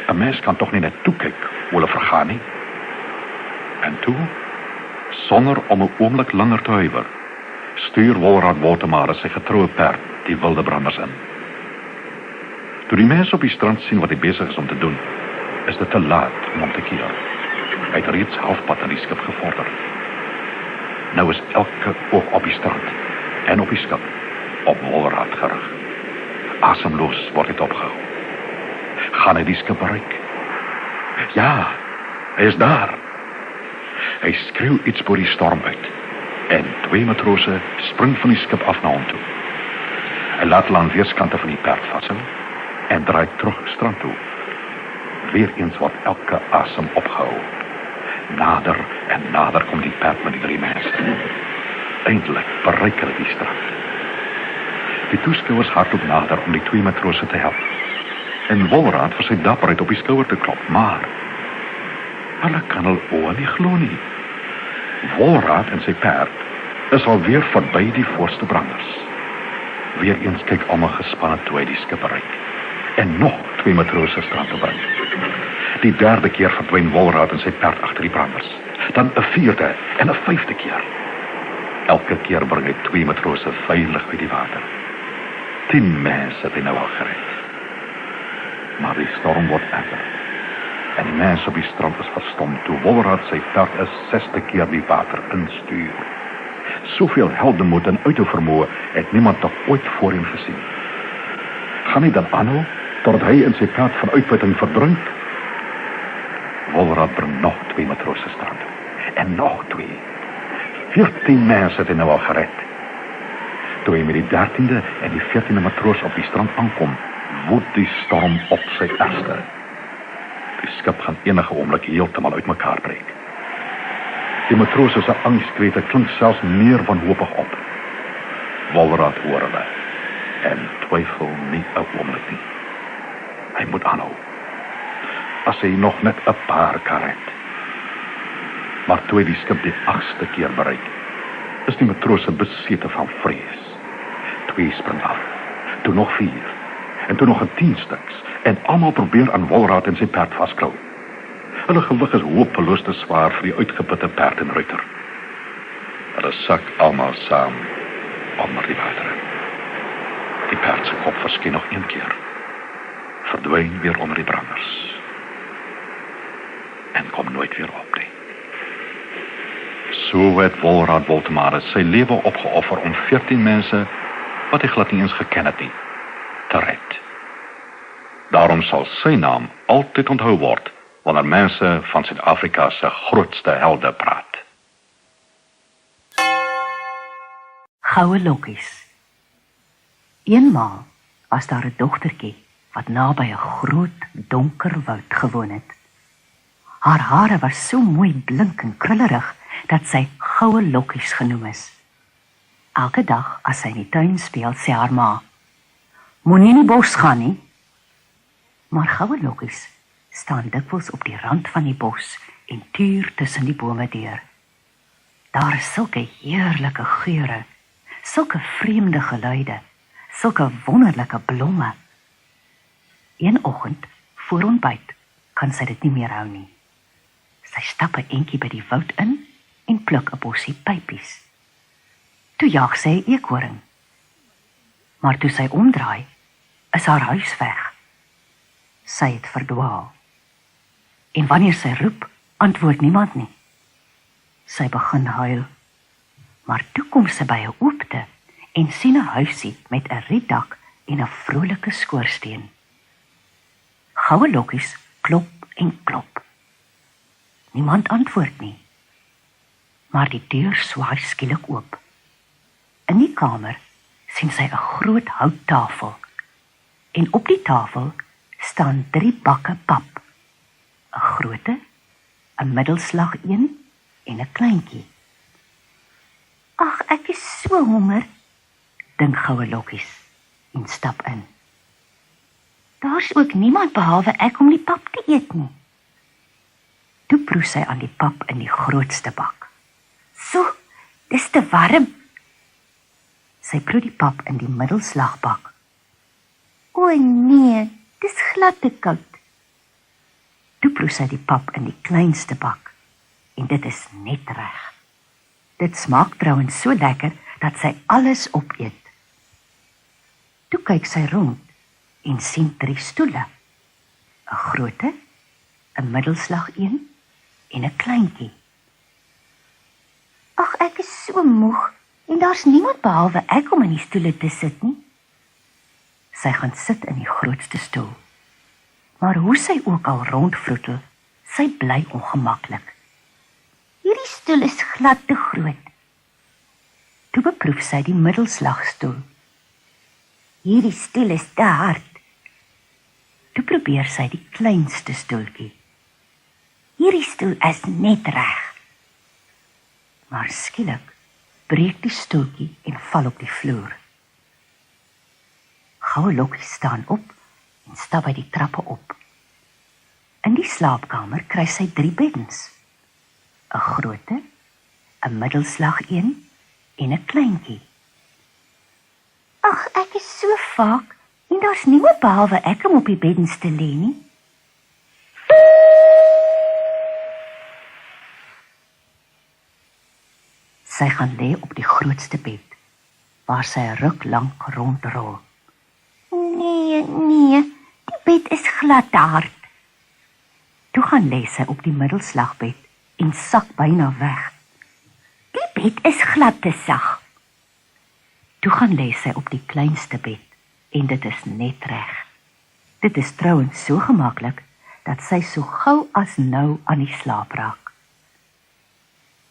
'n Mens kan tog nie net toe kyk hoe hulle vergaan nie. En toe, sonder om 'n oomblik langer te huiwer, stuur Wolraad Woltemade sy getroue perd die wilde branders in. Toe die mense op die strand sien wat hy besig is om te doen, is dit te laat om te keer. Hy het reeds halfpad aan die skip gevorder. Nou is elke oog op die strand en op die skip op Wolraad gerig. Asemloos word dit opgehou. Gaan hy die skip bereik? Ja, hy is daar. Hy skreeu iets bo die storm uit en twee matrose spring van die skip af na hom toe. Hy laat hulle aan weerskante van die perd vashou en draai terug strand toe. Weereens word elke asem opgehou. Nader en nader kom die perd met die drie mense. Eindelik bereik hulle die strand. Die toeskouers hardloop nader om die twee matrose te help. En Wolraad vir sy dapperheid op die skouer te klop, maar hulle kan hul oë nie glo nie. Wolraad en sy perd is alweer verby die voorste branders. Weereens kyk almal gespanne toe hy die skip bereik en nog twee matrose strand toe bring. Die derde keer verdwyn Wolraad en sy perd agter die branders. Dan 'n vierde en 'n vyfde keer. Elke keer bring hy twee matrose veilig uit die water. 10 mense het hy nou al gered. Maar die storm word erger. En die mense op die strand is verstom toe Wolraad sy perd 'n 6de keer die water instuur. Soveel heldemoed en uithouvermoë het niemand nog ooit voorheen gesien. Gaan hy dan aanhou totdat hy en sy perd van uitputting verdrink? Wolraad bring nog twee matrose strand toe. En nog twee. 14 mense het hy nou al gered. Toe hy met die 13de en die 14de matroos op die strand aankom, woed die storm op sy ergste. Die skip gaan enige oomblik heeltemal uitmekaar breek. Die matrose se angskrete klink selfs meer wanhopig op. Wolraad hoor hulle en twyfel nie 'n oomblik nie. Hy moet aanhou. As hy nog net 'n paar kan red. Maar toe hy die skip die 8ste keer bereik, is die matrose besete van vrees. 2 spring af, toe nog 4, en toe nog 'n 10 stuks, en almal probeer aan Wolraad en sy perd vasklou. Hulle gewig is hopeloos te swaar vir die uitgeputte perd en ruiter. Hulle sak almal saam onder die water. Die perd se kop verskyn nog 1 keer, verdwyn weer onder die branders, en kom nooit weer op nie. So het Wolraad Woltemade sy lewe opgeoffer om 14 mense, wat hy glad nie eens geken het nie, te red. Daarom sal sy naam altyd onthou word wanneer mense van Suid-Afrika se grootste helde praat. Goue lokkies. Eenmaal was daar 'n dogtertjie wat naby 'n groot donker woud gewoon het. Haar hare was so mooi blink en krullerig dat sy goue lokkies genoem is. Elke dag as sy in die tuin speel, sê haar ma: "Moenie in die bos gaan nie." Maar goue lokkies staan dikwels op die rand van die bos en tuur tussen die bome deur. Daar is sulke heerlike geure, sulke vreemde geluide, sulke wonderlike blomme. Een oggend, voor ontbyt, kan sy dit nie meer hou nie. Sy stap 'n entjie by die woud in en pluk 'n bossie pypies. Toe jag sy 'n eekhoring. Maar toe sy omdraai, is haar huis weg. Sy het verdwaal. En wanneer sy roep, antwoord niemand nie. Sy begin huil. Maar toe kom sy by 'n oopte en sien 'n huisie met 'n rietdak en 'n vrolike skoorsteen. Goue lokkies klop en klop. Niemand antwoord nie. Maar die deur swaai skielik oop. In die kamer sien sy 'n groot houttafel. En op die tafel staan 3 bakke pap. 'n groote, 'n middelslag een en 'n kleintjie. "Ag, ek is so honger," dink goue lokkies en stap in. "Daar's ook niemand behalwe ek om die pap te eet nie." Toe proe sy aan die pap in die grootste bak. "So, dis te warm." Sy proe die pap in die middelslagbak. "O nee, dis glad te koud." Toe proe sy die pap in die kleinste bak en dit is net reg. Dit smaak trouens so lekker dat sy alles opeet. Toe kyk sy rond en sien 3 stoele. 'n groote, 'n middelslag een en 'n kleintjie. "Ag, ek is so moeg en daar's niemand behalwe ek om in die stoele te sit nie." Sy gaan sit in die grootste stoel. Maar hoe sy ook al rondvroetel, sy bly ongemaklik. "Hierdie stoel is glad te groot." Toe beproef sy die middelslagstoel. "Hierdie stoel is te hard." Toe probeer sy die kleinste stoeltjie. "Hierdie stoel is net reg." Maar skielik breek die stoeltjie en val op die vloer. Goue lokkies staan op en stap by die trappe op. In die slaapkamer kry sy 3 beddens. 'n groote, 'n middelslag een en 'n kleintjie. "Ag, ek is so vaak en daar's niemand behalwe ek om op die beddens te lê nie." Sy gaan lê op die grootste bed, waar sy 'n ruk lank rondrol. Nee, die bed is glad te hard." Toe gaan lê sy op die middelslagbed en sak byna weg. "Die bed is glad te sag." Toe gaan lê sy op die kleinste bed en dit is net reg. Dit is trouens so gemaklik dat sy so gou as nou aan die slaap raak.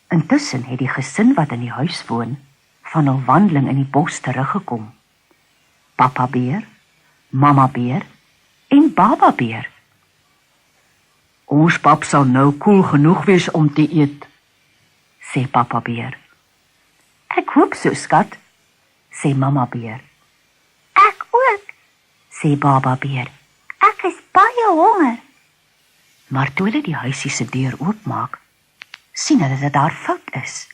Intussen het die gesin wat in die huis woon van 'n wandeling in die bos teruggekom. Papa beer, mamma beer en baba beer. "Ons pap sal nou koel genoeg wees om te eet," sê papa beer. "Ek hoop so, skat," sê mamma beer. "Ek ook," sê baba beer. "Ek is baie honger." Maar toe hulle die huisie se deur oopmaak, sien hulle dat daar fout is.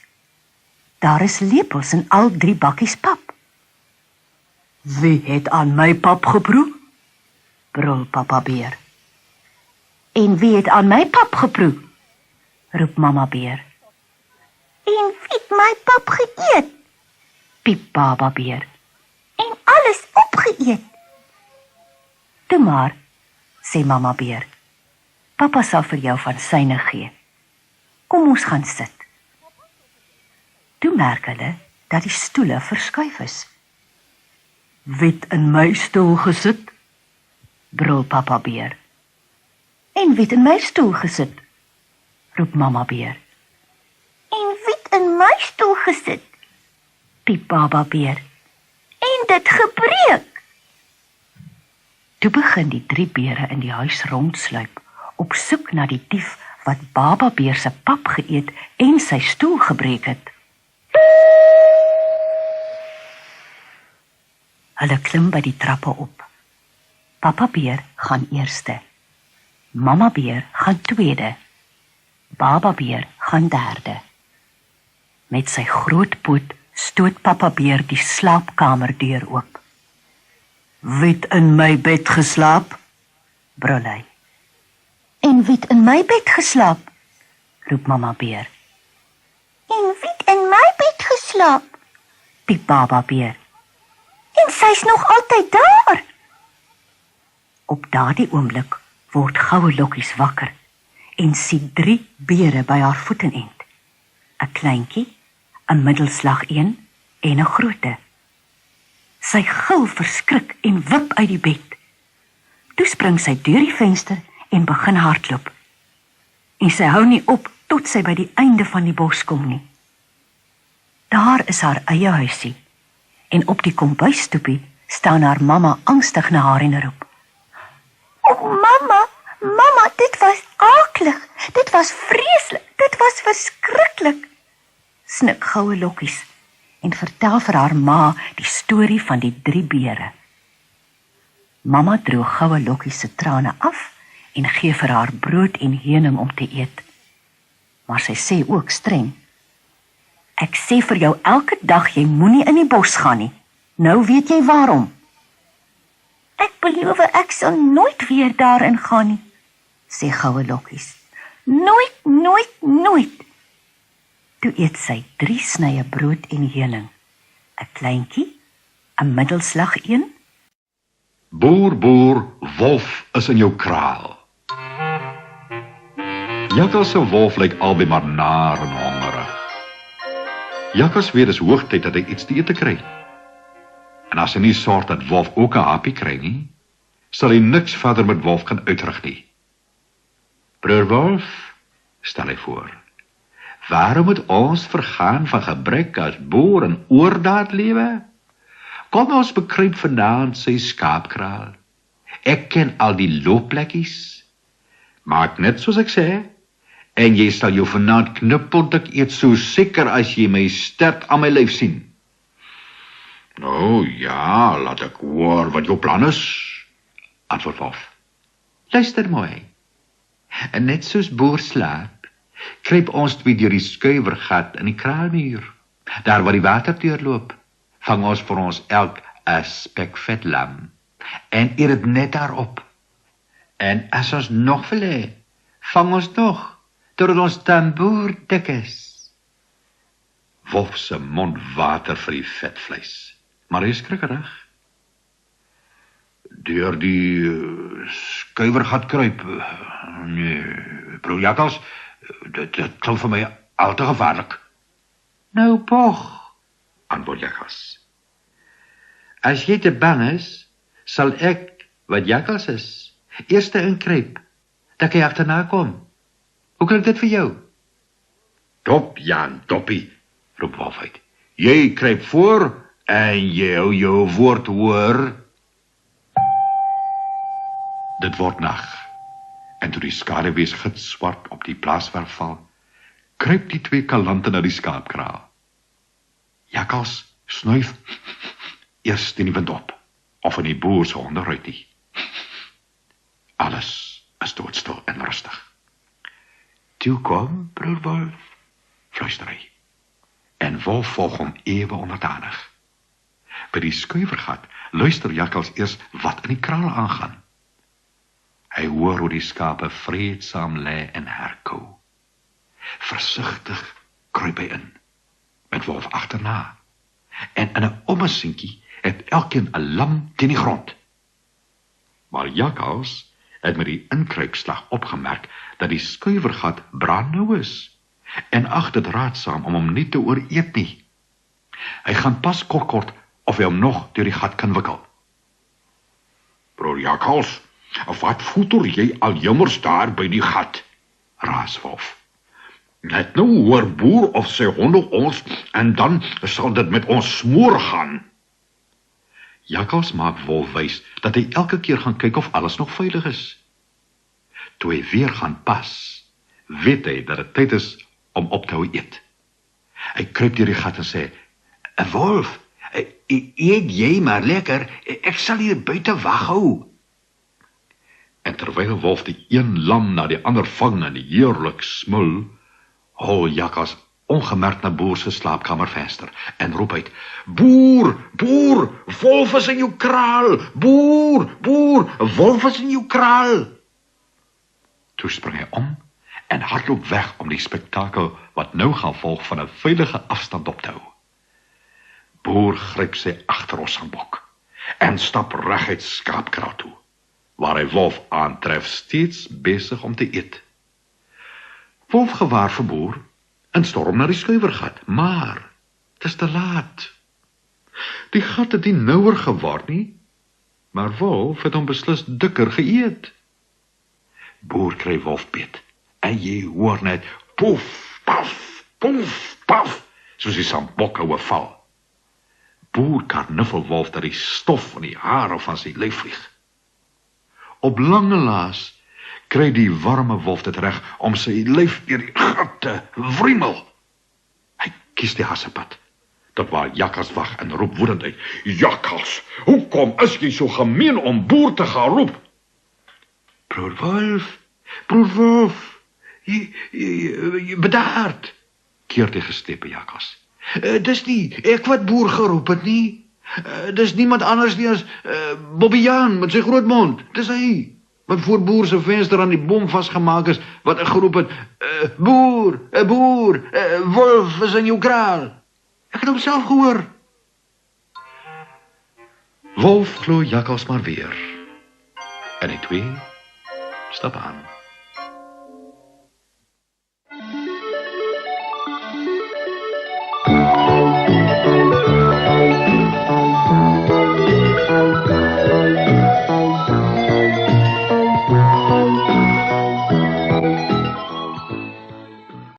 Daar is lepels in al 3 bakkies pap. "Wie het aan my pap geproe?" brul papa beer. "En wie het aan my pap geproe?" roep mamma beer. "En wie het my pap geëet?" piep baba beer. "En alles opgeëet." "Toe maar," sê mamma beer. "Papa sal vir jou van syne gee. Kom ons gaan sit." Toe merk hulle dat die stoele verskuif is. "Wie het in my stoel gesit?" brul papa beer. En wie het in my stoel gesit? Roep mamma beer. En wie het in my stoel gesit? Piep baba beer. En dit gebreek. Toe begin die 3 bere in die huis rondsluip, op soek na die dief wat baba beer se pap geëet en sy stoel gebreek het. Hulle klim by die trappe op. Papa beer gaan eerste. Mamma beer gaan tweede. Baba beer gaan derde. Met sy groot poot stoot papa beer die slaapkamerdeur oop. Wie het in my bed geslaap? Brul hy. En wie het in my bed geslaap? Roep mamma beer. En wie het in my bed geslaap? Piep baba beer. En sy's nog altyd daar. Op daardie oomblik word Goue Lokkies wakker en sien 3 bere by haar voetenend. 'n Kleintjie, 'n middelslag een en 'n groote. Sy gil verskrik en wip uit die bed. Toe spring sy deur die venster en begin hardloop. En sy hou nie op tot sy by die einde van die bos kom nie. Daar is haar eie huisie en op die kombuisstoepie staan haar mamma angstig na haar en roep. O, mamma, dit was aaklig, dit was vreeslik, dit was verskriklik, snik Goue Lokkies en vertel vir haar ma die storie van die 3 bere. Mamma droog Goue Lokkies se trane af en gee vir haar brood en heuning om te eet. Maar sy sê ook streng, ek sê vir jou elke dag jy moenie in die bos gaan nie. Nou weet jy waarom. Ek beloof ek sal nooit weer daarin gaan nie, sê Goue Lokkies. Nooit. Toe eet sy 3 snye brood en heuning, 'n kleintjie, 'n middelslag een. Boer, wolf is in jou kraal. Jakkals en wolf lyk albei maar naar en hongerig. Jakkals weet dis hoogtyd dat hy iets te eet te kry. En as hy nie sorg dat wolf ook 'n hapie kry nie, sal hy niks verder met wolf kan uitrig nie. Broer Wolf, stel hy voor, waarom moet ons vergaan van gebrek as boer en oordaad lewe? Kom ons bekruip vanaand sy skaapkraal. Ek ken al die loopplekkies. Maak net soos ek sê, en jy sal jou vanaand knippeldik eet so seker as jy my stert aan my lyf sien. Nou ja, laat ek hoor wat jou plan is, antwoord Wolf. Luister mooi. En net soos boer slaap, kruip ons 2 deur die skuiwergat in die kraalmuur. Daar waar die water deurloop, vang ons vir ons elk 'n spekvet lam en eet dit net daarop. En as ons nog wil hê, vang ons nog, totdat ons tamboer dik is. Wolf se mond water vir die vetvleis, maar hy is skrikkerig. Deur die skuiwergat kruip, nee, broer Jakkals, dit klink vir my al te gevaarlik. Nou pog, antwoord Jakkals. As jy te bang is, sal ek, wat Jakkals is, eerste inkruip, dat jy agterna kom. Hoe klink dit vir jou? Dop, Jan, doppie, roep Wolf uit. Jy kruip voor, en jy hou jou woord hoor. Dit word nag, en toe die skaduwees gitswart op die plaaswerf val, kruip die 2 kalante na die skaapkraal. Jakkals snuif eers in die wind op, of in die boer se onderruitie. Alles is doodstil en rustig. Toe kom, broer Wolf, fluister hy, en Wolf volg hom ewe onderdanig. By die skuiwergat luister Jakkals eers wat in die kraal aangaan. Hy hoor hoe die skape vreedsaam lê en herkou. Versigtig kruip hy in, met Wolf agterna, en in 'n ommesientjie het elkeen 'n lam teen die grond. Maar Jakkals het met die inkruipslag opgemerk dat die skuiwergat brandnou is, en ag dit raadsaam om hom nie te ooreet nie. Hy gaan pas kort of hy hom nog deur die gat kan wikkel. Broer Jakkals, Wat voeter jy al jommers daar by die gat? Raas Wolf. Net nou hoor boer of sy honde ons en dan sal dit met ons smoor gaan. Jakkals maak Wolf wys dat hy elke keer gaan kyk of alles nog veilig is. Toe hy weer gaan pas, weet hy dat dit tyd is om op te hou eet. Hy kruip deur die gat en sê, Wolf, eet jy maar lekker, ek sal hier buite wag hou. En terwyl Wolf die een lam na die ander vang en heerlik smul, hol Jakkals ongemerkt na Boer se slaapkamervenster en roep uit, Boer, boer, Wolf is in jou kraal, boer, boer, Wolf is in jou kraal. Toe spring hy om en hardloop weg om die spektakel wat nou gaan volg van 'n veilige afstand op te hou. Boer gryp sy agterossangbok en stap reguit skaapkraal toe, waar hy Wolf aantref steeds besig om te eet. Wolf gewaar vir Boer en storm na die skuiwergat, maar het is te laat. Die gat het nie nouer geword nie, maar Wolf het hom beslis dikker geëet. Boer kry Wolf beet, en jy hoor net poef, paf, poef, paf, soos die sambokhoue val. Boer karnuffel Wolf dat die stof van die hare van sy lyf vlieg. Op lange laas kry die warme Wolf dit reg om sy lyf deur die gat te wriemel. Hy kies die hassepad, tot waar Jakkals wag en roep woedend uit, Jakkals, hoekom is jy so gemeen om Boer te gaan roep? Broer Wolf, jy bedaard, keer die gestepe Jakkals. Dis nie ek wat Boer geroep het nie. Dis niemand anders nie as Bobbejaan met sy groot mond. Dis hy wat voor Boer se venster aan die boom vasgemaak is, wat geroep het, Boer, Wolf is in jou kraal. Ek het hom self gehoor. Wolf glo Jakkals maar weer. En die twee stap aan.